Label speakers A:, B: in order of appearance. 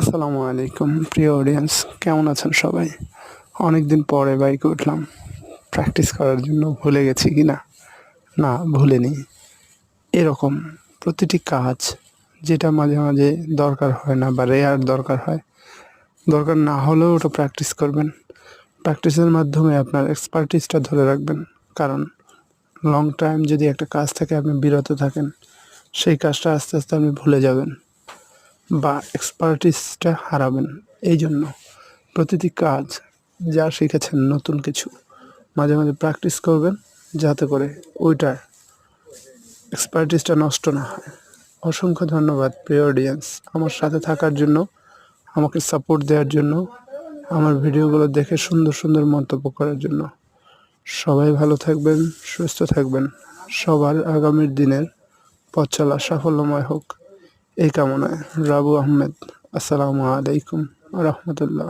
A: আসসালামু আলাইকুম প্রিয় অডিয়েন্স, কেমন আছেন সবাই? অনেকদিন পরে বাইকে উঠলাম প্র্যাকটিস করার জন্য। ভুলে গেছি কি না? না, ভুলিনি। এরকম প্রতিটি কাজ যেটা মাঝে মাঝে দরকার হয় না বা রেয়ার দরকার হয়, দরকার না হলেও ওটা প্র্যাকটিস করবেন। প্র্যাকটিসের মাধ্যমে আপনার এক্সপার্টিসটা ধরে রাখবেন। কারণ লং টাইম যদি একটা কাজ থেকে আপনি বিরত থাকেন, সেই কাজটা আস্তে আস্তে আপনি ভুলে যাবেন বা এক্সপার্টিসটা হারাবেন। এই জন্য প্রতিটি কাজ যা শিখেছেন নতুন কিছু মাঝে মাঝে প্র্যাকটিস করবেন, যাতে করে ওইটার এক্সপার্টিসটা নষ্ট না হয়। অসংখ্য ধন্যবাদ প্রিয় অডিয়েন্স, আমার সাথে থাকার জন্য, আমাকে সাপোর্ট দেওয়ার জন্য, আমার ভিডিওগুলো দেখে সুন্দর সুন্দর মন্তব্য করার জন্য। সবাই ভালো থাকবেন, সুস্থ থাকবেন। সবার আগামীর দিনের পথ চলা সাফল্যময় হোক, এই কামনায়। রাবু আহমেদ। আসসালামু আলাইকুম রহমতুল্লাহ।